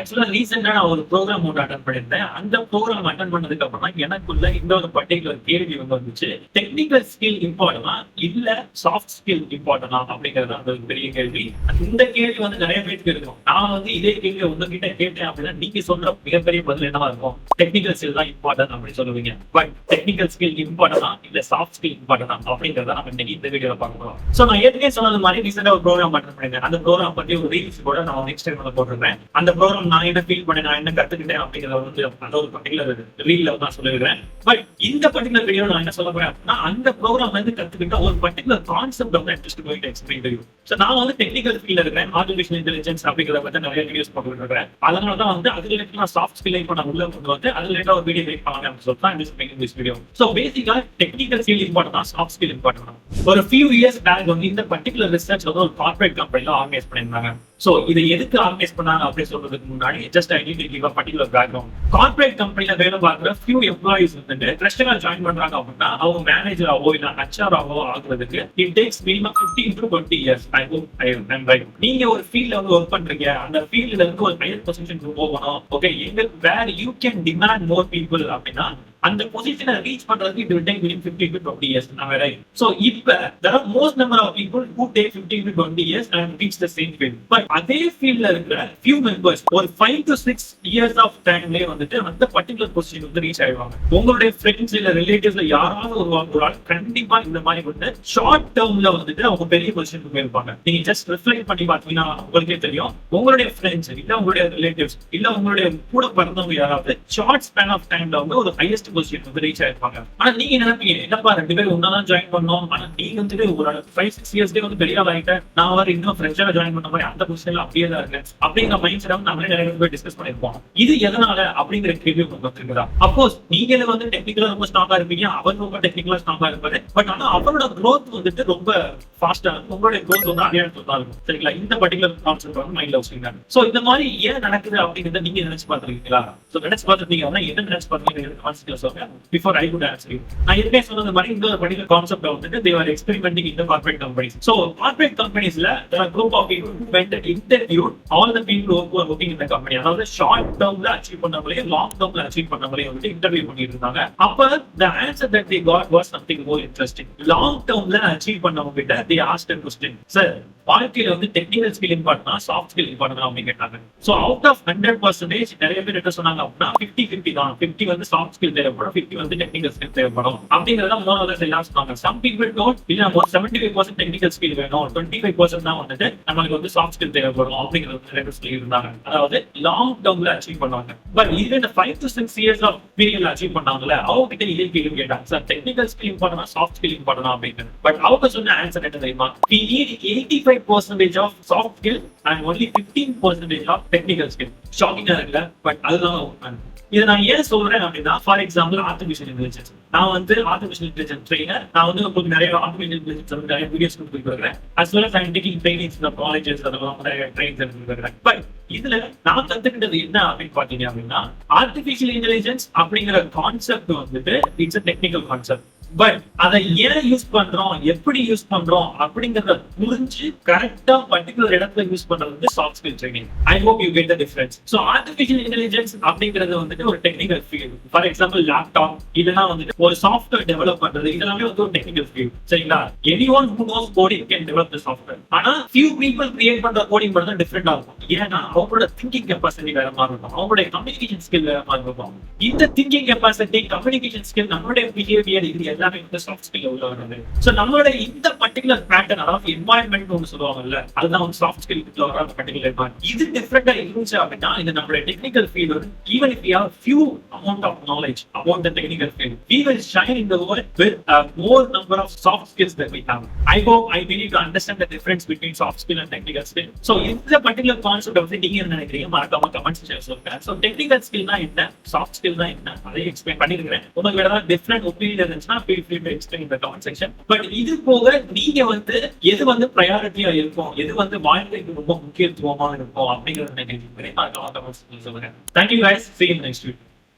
ஆக்சுவலா ரீசெண்டா நான் ஒரு ப்ரோக்ராம் ஒன்று அட்டன் பண்ணியிருந்தேன். அந்த ப்ரோக்ராம் அட்டன் பண்ணதுக்கு அப்புறமா எனக்குள்ள இந்த ஒரு பர்டிகுலர் கேள்வி வந்துச்சு. டெக்னிக்கல் ஸ்கில் இம்பார்ட்டனா இல்ல சாஃப்ட் ஸ்கில் இம்பார்ட்டனா அப்படிங்கிறது அந்த ஒரு பெரிய கேள்வி. இந்த கேள்வி நிறைய பேருக்கு இருக்கும். நான் இதே கேள்வி உங்ககிட்ட கேட்டேன் அப்படின்னா நீங்க சொல்ற மிகப்பெரிய பதில் என்னவா இருக்கும்? டெக்னிக்கல் ஸ்கில் தான் இம்பார்ட்டன் அப்படின்னு சொல்லுவீங்க. பட் டெக்னிக்கல் ஸ்கில் இம்பார்ட்டனா இல்ல சாஃப்ட் ஸ்கில் இம்பார்ட்டனா அப்படிங்கறத நம்ம இன்னைக்கு இந்த வீடியோல பார்க்க போறோம். சோ நான் ஏற்கனவே சொன்னது மாதிரி ரீசெண்டா ஒரு ப்ரோக்ராம் அட்டன் பண்ணிருந்தேன். அந்த ப்ரோக்ராம் பத்தி ஒரு ரீல்ஸ் கூட நான் இன்ஸ்டாகிராம்ல போட்டிருக்கேன். அந்த ப்ரோக்ராம் நான் என்ன ஃபீல் பண்ணேன், நான் என்ன கத்துக்கிட்டேன் அப்படிங்கறத அந்த ஒரு பர்டிகுலர் ரீல்ல நான் சொல்லிருக்கேன். பட் இந்த பர்டிகுலர் வீடியோ நான் என்ன சொல்ல போறேன் அப்படின்னா அந்த ப்ரோக்ராம் கத்துக்கிட்ட ஒரு particular concept interest going to explain to you. So நான் டெக்னிக்கல் ஃபீல்ட்ல இருக்கேன். ஆர்டிஃபிஷியல் இன்டெலிஜென்ஸ் அப்படிங்கறத பத்தி நிறைய வீடியோஸ் போட்டுட்டு இருக்கேன். அதனால தான் அது ரிலேட்டடா சாஃப்ட் ஸ்கில் இப்போ நான் உள்ள கொண்டு அது ரிலேட்டடா ஒரு வீடியோ மேக் பண்ணலாம் அப்படின்னு சொல்லிட்டு this video. So basically technical skill important, soft skill important. ஒரு few years back இந்த பர்டிகுலர் ரிசர்ச் ஒரு கார்ப்பரேட் கம்பெனில ஆர்கனைஸ் பண்ணிருந்தாங்க. சோ இதை எதுக்கு ஆர்கனைஸ் பண்ணாங்க அப்படின்னு சொல்றதுக்கு முன்னாடி just I need to give a particular background. Corporate கம்பெனில வேலை பார்க்குற few employees ஃப்ரெஷரா ஜாயின் பண்றாங்க அப்படின்னா அவங்க மேனேஜராவோ இல்ல ஹெச்ஆராவோ ஆகுறதுக்கு it takes minimum 15 to 20 years. I hope I am right. நீங்க ஒரு ஃபீல்ட்ல ஒர்க் பண்றீங்க, அந்த ஃபீல்ட்ல இருந்து ஒரு ஹையர் பொசிஷனுக்கு போகணும். ஓகே, எங்க where you can demand more people அப்படின்னா அந்த பொசிஷனை ரீச் பண்றதுக்கு it will take between 15 to 20 years. So இப்ப there are most number of people who take 15 to 20 years and reach the same field. But அதே ஃபீல்ட்ல இருக்கிற few members ஒரு 5 to 6 years of timeலயே அந்த பர்டிகுலர் பொசிஷன் ரீச் ஆயிடுவாங்க. உங்களுடைய friends இல்ல ரிலேட்டிவ்ஸ்ல யாராவது ஒரு ஆள் கண்டிப்பா இந்த மாதிரி ஷார்ட் டேர்ம்ல அவங்க பெரிய பொசிஷனுக்கு போயிருப்பாங்க. நீங்க ஜஸ்ட் ரிஃப்ளெக்ட் பண்ணி பார்த்தீங்கன்னா உங்களுக்கே தெரியும். உங்களுடைய ஃப்ரெண்ட்ஸ் இல்ல உங்களுடைய ரிலேட்டிவ்ஸ் இல்ல உங்களுடைய கூட பிறந்தவங்க யாராவது ஷார்ட் ஸ்பேன் ஆஃப் டைம்ல ஒரு ஹையஸ்ட் பொசிஷன் ரீச் ஆயிருப்பாங்க. ஆனா நீங்க நினைப்பீங்க என்னப்பா 2 பேரும் ஒன்னாதான் ஜாயின் பண்ணோம், ஆனா நீங்க ஒரு 5-6 இயர்ஸ்லயே பெரிய ஆள் ஆகிட்டேன், நான் வர இன்னும் ஃப்ரெஷ்ஷா ஜாயின் பண்ண மாதிரி அந்த பொசிஷன்ல அப்படியே தான் இருக்கேன் அப்படிங்கிற மைண்ட் செட் நம்மளே நிறைய பேர் டிஸ்கஸ் பண்ணிருப்போம். இது எதனால அப்படிங்கிற கேள்வி உங்களுக்கு இருக்குதா? அப்கோர்ஸ் நீங்க டெக்னிக்கலா ரொம்ப ஸ்ட்ராங்கா இருப்பீங்க, அவர் ரொம்ப டெக்னிக்கலா ஸ்ட்ராங்கா இருப்பாரு. பட் ஆனா அவரோட growth ரொம்ப ஃபாஸ்டா இருக்கும், உங்களுடைய growth அடியானதா இருக்கும். சரிங்களா? இந்த பர்டிகுலர் கான்செப்ட் மைண்ட்ல வச்சுக்கோங்க. சோ இந்த மாதிரி ஏன் நடக்குது அப்படிங்கறத நீங்க நினைச்சு பார்த்திருக்கீங்களா? சோ நினைச்சு பார்த்திருந்தீங்கன்னா என்ன நினைச்சு பார்த்தீங்க before I could answer you. நான் ஏற்கனவே சொன்னது மாதிரி இந்த ஒரு particular concept they were experimenting in the corporate companies. So corporate companies there are a group of people who went and interviewed all the people who were working in the company. அதாவது short termல achieve பண்ணவங்களே long termல achieve பண்ணவங்களே interview பண்ணிட்டு இருந்தாங்க. அப்ப the answer that they got was something more interesting. Long termல achieve பண்ணவங்க கிட்ட they asked a question. Sir, வாழ்க்கையில டெக்னிக்கல் ஸ்கில் இம்பார்ட்டனா சாஃப்ட் ஸ்கில் இம்பார்ட்டனா அப்படின்னு கேட்டாங்க. சோ அவுட் ஆஃப் 100% நிறைய பேர் என்ன சொன்னாங்க அப்படின்னா 50-50 தான். 50 சாஃப்ட் ஸ்கில் தேவைப்படும், 50 டெக்னிக்கல் ஸ்கில் தேவைப்படும் அப்படிங்கறத மோர் எல்லாம் சொன்னாங்க. சம் பீப்பிள் டோன்ட் இல்ல 75% டெக்னிக்கல் ஸ்கில் வேணும், 25% தான் நமக்கு சாஃப்ட் ஸ்கில் தேவைப்படும் அப்படிங்கறது சொல்லி இருந்தாங்க. அதாவது லாங் டேர்ம்ல அச்சீவ் பண்ணுவாங்க. பட் இதுவே இந்த 5 to 6 years ஆஃப் பீரியட்ல அச்சீவ் பண்ணாங்கல்ல அவங்க கிட்ட இதே கேள்வி கேட்டாங்க. சார் டெக்னிக்கல் ஸ்கில் இம்பார்ட்டனா சாஃப்ட் ஸ்கில் இம்பார்ட்டனா அப்படின்னு. பட் அவங்க சொன்ன ஆன்சர் என்ன தெரியுமா? We need 85% of soft skill and only 15% of technical skill. ஷாக்கிங்கா இருக்குல்ல? பட் அதுதான் இதை நான் ஏன் சொல்றேன் அப்படின்னா, ஃபார் எக்ஸாம்பிள் ஆர்டிஃபிஷியல் இன்டெலிஜென்ஸ். நான் ஆர்டிஃபிஷியல் இன்டெலிஜென்ஸ் ட்ரெயினர். நான் உங்களுக்கு நிறைய ஆர்டிஃபிஷியல் இன்டெலிஜென்ஸ் நிறைய வீடியோஸ் கொடுத்துருக்கேன். அஸ் வெல் அஸ் ஐ அம் டேக்கிங் ட்ரைனிங்ஸ் இன் காலேஜஸ் அதெல்லாம் நிறைய ட்ரைனிங்ஸ் எடுத்துருக்கேன். பட் இதுல நான் கத்துக்கிட்டது என்ன அப்படின்னு பாத்தீங்க அப்படின்னா, ஆர்டிஃபிஷியல் இன்டெலிஜென்ஸ் அப்படிங்கிற concept it's a technical concept. But அதை ஏன் யூஸ் பண்றோம், எப்படி யூஸ் பண்றோம் அப்படிங்கறத புரிஞ்சு கரெக்டா பர்டிகுலர் இடத்துல யூஸ் பண்றது soft skill training. I hope you get the difference. So artificial intelligence அப்படிங்கிறது ஒரு technical field. For example laptop இல்லனா ஒரு சாஃப்ட்வேர் டெவலப் பண்றது இதெல்லாம் ஒரு டெக்னிக்கல் ஃபீல்ட். சரிங்களா? Anyone who knows coding can develop the software. ஆனா few people கிரியேட் பண்ற கோடிங் மட்டும் டிஃபரெண்டா இருக்கும். ஏன்னா அவங்களோட திங்கிங் கெபாசிட்டி வேற மாதிரி இருக்கும், அவங்களுடைய கம்யூனிகேஷன் ஸ்கில் வேற மாதிரி இருக்கும். இந்த திங்கிங் கெபாசிட்டி, கம்யூனிகேஷன் ஸ்கில், நம்மளுடைய பிஹேவியர் இது எல்லாமே சாஃப்ட் ஸ்கில் உள்ள வருது. சோ நம்மளோட இந்த பர்టిక్యులர் பேட்டர்ன் அதாவது என்வாயன்மென்ட் ஒன்னு சொல்லுவாங்கல்ல, அதுதான் சாஃப்ட் ஸ்கில் கிட்ட வர பர்టిక్యులர் என்வாயன்மென்ட். இது டிஃபரெண்டா இருந்துச்சு அப்படின்னா இந்த நம்மளோட technical field even if we have few amount of knowledge about the technical field, we will shine in the world with a more number of soft skills that we have. I hope I believe to understand the difference between soft skill and technical skill. So இந்த particular concept நீங்க என்ன நினைக்கிறீங்க மறக்காம comment செக்ஷன்ல சொல்லுங்க. So technical ஸ்கில்னா என்ன, soft ஸ்கில்னா என்ன அதை எக்ஸ்பிளைன் பண்ணிருக்கேன். உங்களுக்கு வேற ஏதாவது டிஃபரெண்ட் ஒபினியன் இருந்துச்சுன்னா feel free to explain in the comment section. But இது போக நீங்க எது பிரையாரிட்டியா இருக்கும், எது வாழ்க்கைக்கு ரொம்ப முக்கியத்துவமா இருக்கும் அப்படிங்கறத நினைக்கிறீங்க மறக்காம கமெண்ட் செக்ஷன்ல சொல்லுங்க. Thank you guys. See you in the next video.